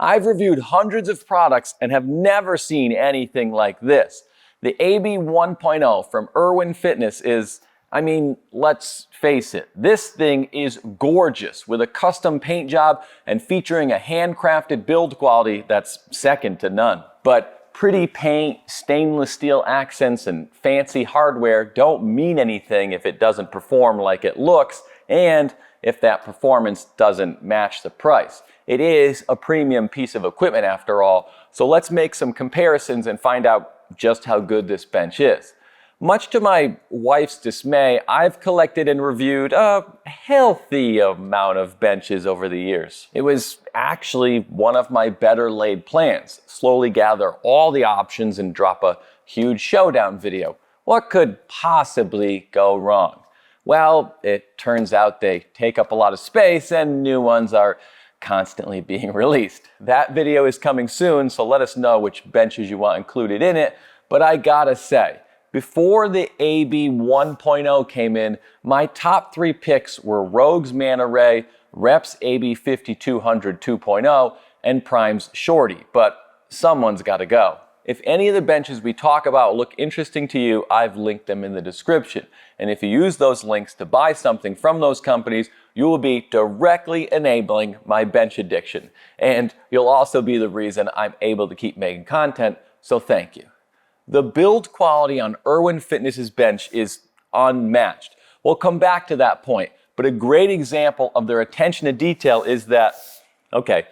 I've reviewed hundreds of products and have never seen anything like this. The AB 1.0 from Irwin Fitness is, let's face it, this thing is gorgeous with a custom paint job and featuring a handcrafted build quality that's second to none. But pretty paint, stainless steel accents, and fancy hardware don't mean anything if it doesn't perform like it looks and if that performance doesn't match the price. It is a premium piece of equipment after all, so let's make some comparisons and find out just how good this bench is. Much to my wife's dismay, I've collected and reviewed a healthy amount of benches over the years. It was actually one of my better laid plans, slowly gather all the options and drop a huge showdown video. What could possibly go wrong? Well, it turns out they take up a lot of space and new ones are constantly being released. That video is coming soon, so let us know which benches you want included in it. But I gotta say, before the AB 1.0 came in, my top 3 picks were Rogue's Manta Ray, Rep's AB 5200 2.0, and Prime's Shorty, but someone's gotta go. If any of the benches we talk about look interesting to you, I've linked them in the description. And if you use those links to buy something from those companies, you will be directly enabling my bench addiction. And you'll also be the reason I'm able to keep making content, so thank you. The build quality on Irwin Fitness's bench is unmatched. We'll come back to that point, but a great example of their attention to detail is that, okay,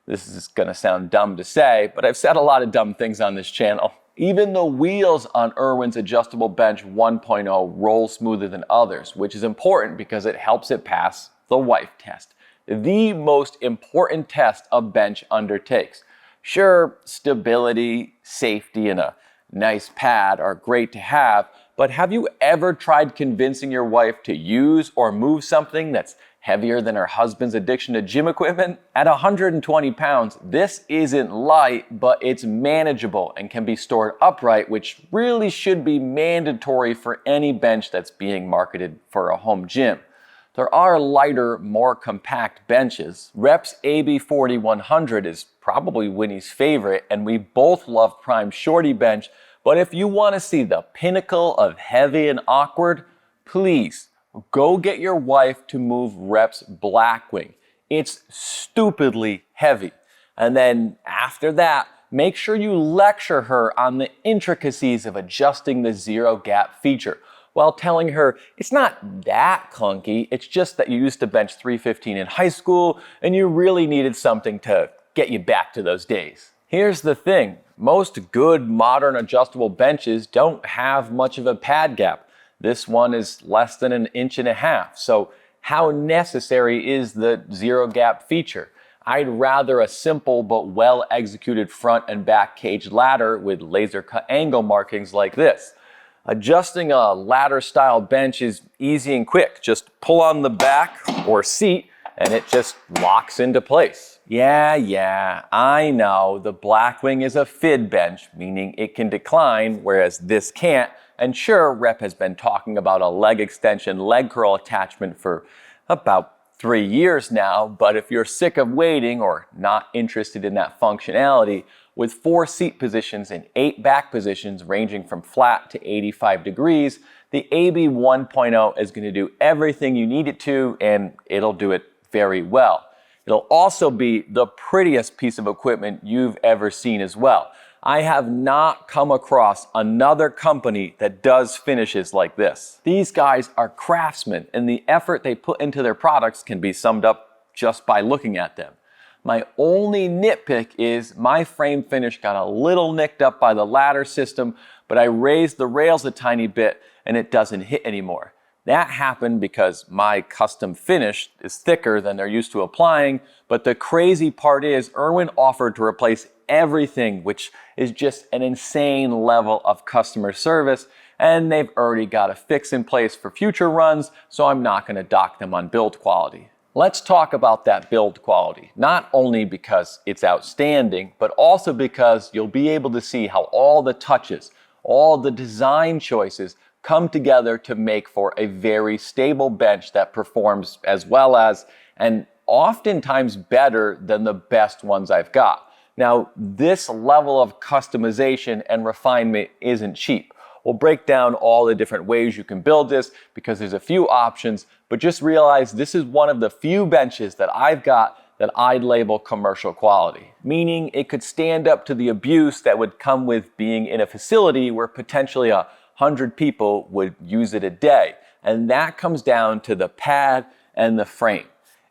this is gonna sound dumb to say, but I've said a lot of dumb things on this channel. Even the wheels on Irwin's adjustable bench 1.0 roll smoother than others, which is important because it helps it pass the wife test, the most important test a bench undertakes. Sure, stability, safety, and a nice pad are great to have, but have you ever tried convincing your wife to use or move something that's heavier than her husband's addiction to gym equipment? At 120 pounds, this isn't light, but it's manageable and can be stored upright, which really should be mandatory for any bench that's being marketed for a home gym. There are lighter, more compact benches. Rep's AB 4100 is probably Winnie's favorite, and we both love Prime Shorty bench, but if you want to see the pinnacle of heavy and awkward, please go get your wife to move Rep's Blackwing. It's stupidly heavy. And then after that, make sure you lecture her on the intricacies of adjusting the zero gap feature, while telling her it's not that clunky, it's just that you used to bench 315 in high school and you really needed something to get you back to those days. Here's the thing, most good modern adjustable benches don't have much of a pad gap. This one is less than 1.5 inches, so how necessary is the zero gap feature? I'd rather a simple but well executed front and back cage ladder with laser cut angle markings like this. Adjusting a ladder style bench is easy and quick. Just pull on the back or seat and it just locks into place. Yeah, I know the Blackwing is a FID bench, meaning it can decline, whereas this can't. And sure, Rep has been talking about a leg extension leg curl attachment for about 3 years now, but if you're sick of waiting or not interested in that functionality, with 4 seat positions and 8 back positions ranging from flat to 85 degrees, the AB 1.0 is going to do everything you need it to, and it'll do it very well. It'll also be the prettiest piece of equipment you've ever seen as well. I have not come across another company that does finishes like this. These guys are craftsmen, and the effort they put into their products can be summed up just by looking at them. My only nitpick is my frame finish got a little nicked up by the ladder system, but I raised the rails a tiny bit and it doesn't hit anymore. That happened because my custom finish is thicker than they're used to applying, but the crazy part is Irwin offered to replace everything, which is just an insane level of customer service, and they've already got a fix in place for future runs, so I'm not going to dock them on build quality. Let's talk about that build quality, not only because it's outstanding, but also because you'll be able to see how all the touches, all the design choices come together to make for a very stable bench that performs as well as, and oftentimes better than the best ones I've got. Now, this level of customization and refinement isn't cheap. We'll break down all the different ways you can build this because there's a few options, but just realize this is one of the few benches that I've got that I'd label commercial quality, meaning it could stand up to the abuse that would come with being in a facility where potentially 100 people would use it a day. And that comes down to the pad and the frame.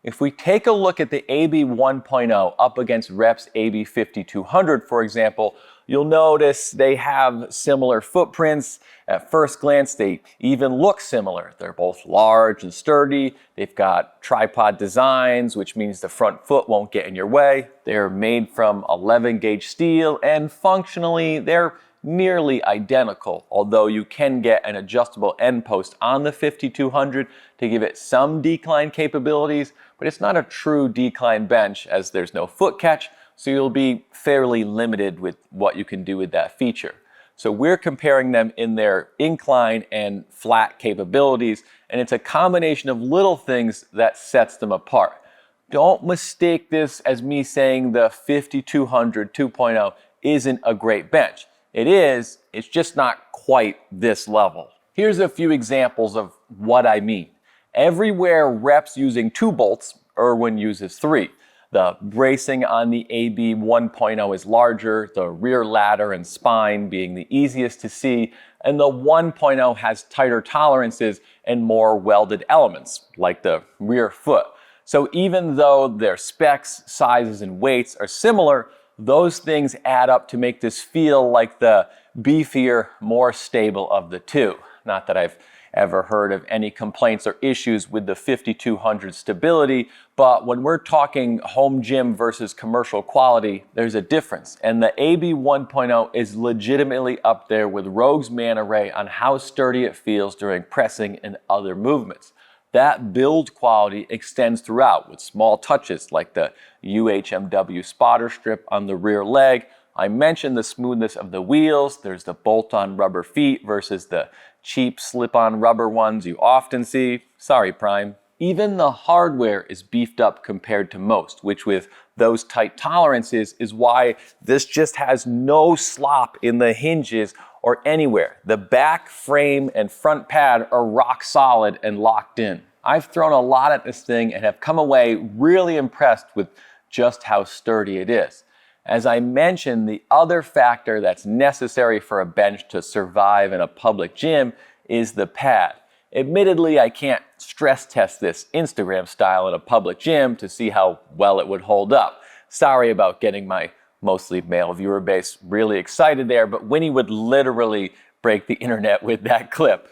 If we take a look at the AB 1.0 up against Rep's AB 5200, for example, you'll notice they have similar footprints. At first glance, they even look similar. They're both large and sturdy. They've got tripod designs, which means the front foot won't get in your way. They're made from 11 gauge steel, and functionally, they're nearly identical, although you can get an adjustable end post on the 5200 to give it some decline capabilities, but it's not a true decline bench as there's no foot catch, so you'll be fairly limited with what you can do with that feature. So we're comparing them in their incline and flat capabilities, and it's a combination of little things that sets them apart. Don't mistake this as me saying the 5200 2.0 isn't a great bench. It is, it's just not quite this level. Here's a few examples of what I mean. Everywhere Rep's using 2 bolts, Irwin uses 3. The bracing on the AB 1.0 is larger, the rear ladder and spine being the easiest to see, and the 1.0 has tighter tolerances and more welded elements, like the rear foot. So even though their specs, sizes, and weights are similar, those things add up to make this feel like the beefier, more stable of the two. Not that I've ever heard of any complaints or issues with the 5200 stability, but when we're talking home gym versus commercial quality, there's a difference. And the AB 1.0 is legitimately up there with Rogue's Man Array on how sturdy it feels during pressing and other movements. That build quality extends throughout with small touches like the UHMW spotter strip on the rear leg. I mentioned the smoothness of the wheels. There's the bolt-on rubber feet versus the cheap slip-on rubber ones you often see. Sorry, Prime. Even the hardware is beefed up compared to most, which with those tight tolerances is why this just has no slop in the hinges or anywhere. The back frame and front pad are rock solid and locked in. I've thrown a lot at this thing and have come away really impressed with just how sturdy it is. As I mentioned, the other factor that's necessary for a bench to survive in a public gym is the pad. Admittedly, I can't stress test this Instagram style in a public gym to see how well it would hold up. Sorry about getting my mostly male viewer base really excited there, but Winnie would literally break the internet with that clip.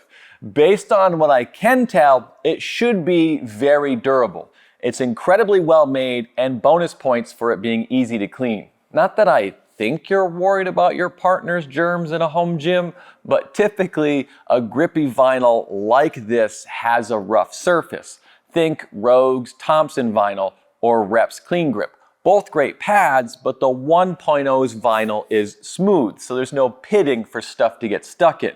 Based on what I can tell, it should be very durable. It's incredibly well made, and bonus points for it being easy to clean. Not that I think you're worried about your partner's germs in a home gym, but typically a grippy vinyl like this has a rough surface. Think Rogue's Thompson vinyl or Rep's Clean Grip. Both great pads, but the 1.0's vinyl is smooth, so there's no pitting for stuff to get stuck in.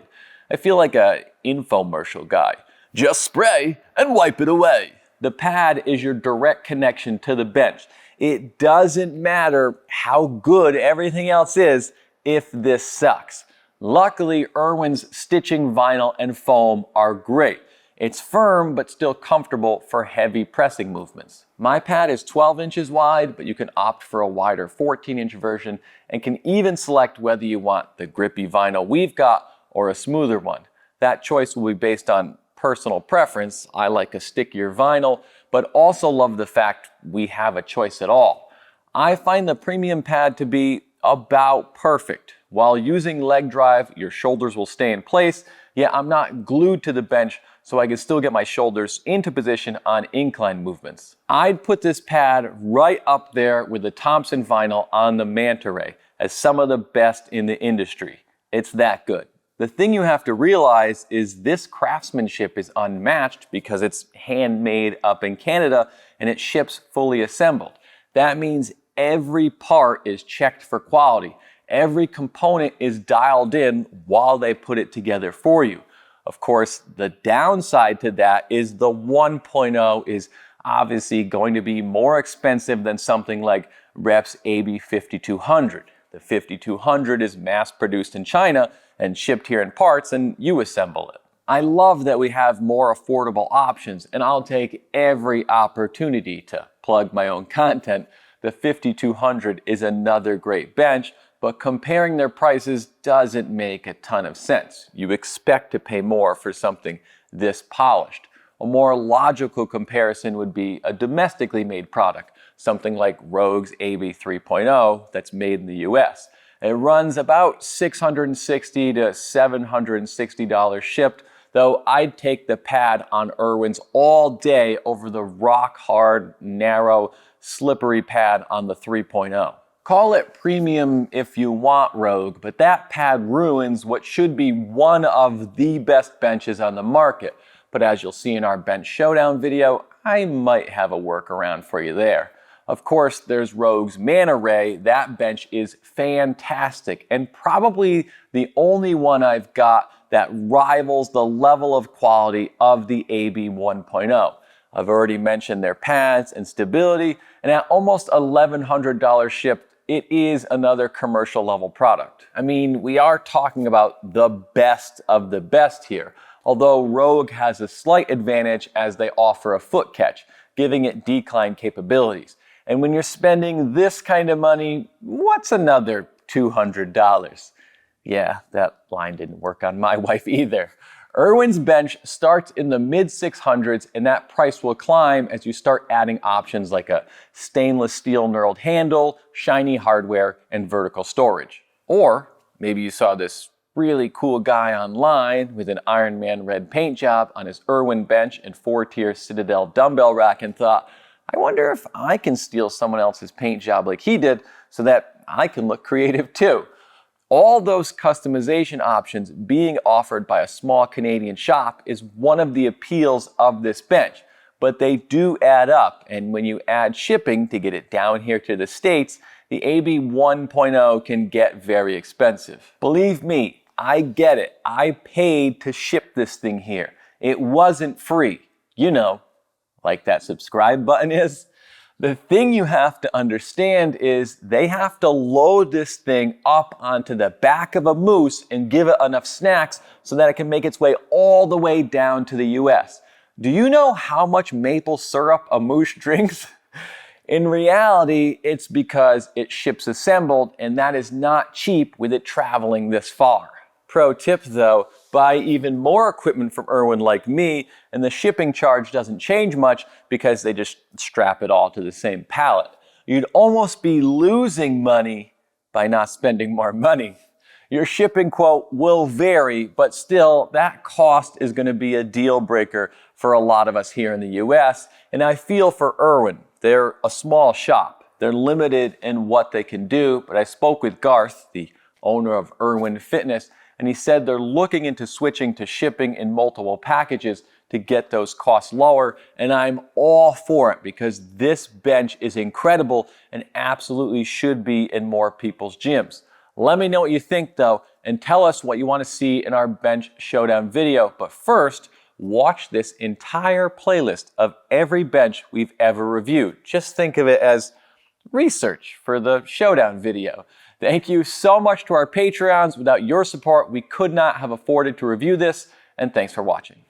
I feel like a infomercial guy. Just spray and wipe it away. The pad is your direct connection to the bench. It doesn't matter how good everything else is if this sucks. Luckily, Irwin's stitching vinyl and foam are great. It's firm but still comfortable for heavy pressing movements. My pad is 12 inches wide, but you can opt for a wider 14-inch version and can even select whether you want the grippy vinyl we've got or a smoother one. That choice will be based on personal preference. I like a stickier vinyl, but also love the fact we have a choice at all. I find the premium pad to be about perfect. While using leg drive, your shoulders will stay in place, yet I'm not glued to the bench, so I can still get my shoulders into position on incline movements. I'd put this pad right up there with the Thompson vinyl on the Manta Ray as some of the best in the industry. It's that good. The thing you have to realize is this craftsmanship is unmatched because it's handmade up in Canada and it ships fully assembled. That means every part is checked for quality. Every component is dialed in while they put it together for you. Of course, the downside to that is the 1.0 is Obviously going to be more expensive than something like Rep's AB 5200. The 5200 is mass produced in China and shipped here in parts, and you assemble it. I love that we have more affordable options, and I'll take every opportunity to plug my own content. The 5200 is another great bench, but comparing their prices doesn't make a ton of sense. You expect to pay more for something this polished. A more logical comparison would be a domestically made product, something like Rogue's AB 3.0 that's made in the US. It runs about $660 to $760 shipped, though I'd take the pad on Irwin's all day over the rock hard, narrow, slippery pad on the 3.0. Call it premium if you want, Rogue, but that pad ruins what should be one of the best benches on the market. But as you'll see in our bench showdown video, I might have a workaround for you there. Of course, there's Rogue's Manta Ray. That bench is fantastic and probably the only one I've got that rivals the level of quality of the AB 1.0. I've already mentioned their pads and stability, and at almost $1,100 shipped, it is another commercial level product. I mean, we are talking about the best of the best here, although Rogue has a slight advantage as they offer a foot catch, giving it decline capabilities. And when you're spending this kind of money, what's another $200? Yeah, that line didn't work on my wife either. Irwin's bench starts in the mid 600s, and that price will climb as you start adding options like a stainless steel knurled handle, shiny hardware, and vertical storage. Or maybe you saw this really cool guy online with an Iron Man red paint job on his Irwin bench and 4-tier Citadel dumbbell rack and thought, I wonder if I can steal someone else's paint job like he did so that I can look creative too. All those customization options being offered by a small Canadian shop is one of the appeals of this bench, but they do add up, and when you add shipping to get it down here to the States, the AB 1.0 can get very expensive. Believe me, I get it. I paid to ship this thing here. It wasn't free. You know, like that subscribe button is. The thing you have to understand is they have to load this thing up onto the back of a moose and give it enough snacks so that it can make its way all the way down to the US. Do you know how much maple syrup a moose drinks? In reality, it's because it ships assembled, and that is not cheap with it traveling this far. Pro tip though, buy even more equipment from Irwin like me, and the shipping charge doesn't change much because they just strap it all to the same pallet. You'd almost be losing money by not spending more money. Your shipping quote will vary, but still, that cost is going to be a deal breaker for a lot of us here in the US, and I feel for Irwin. They're a small shop. They're limited in what they can do, but I spoke with Garth, the owner of Irwin Fitness, and he said they're looking into switching to shipping in multiple packages to get those costs lower, and I'm all for it because this bench is incredible and absolutely should be in more people's gyms. Let me know what you think though, and tell us what you want to see in our bench showdown video. But first, watch this entire playlist of every bench we've ever reviewed. Just think of it as research for the showdown video. Thank you so much to our Patreons. Without your support, we could not have afforded to review this, and thanks for watching.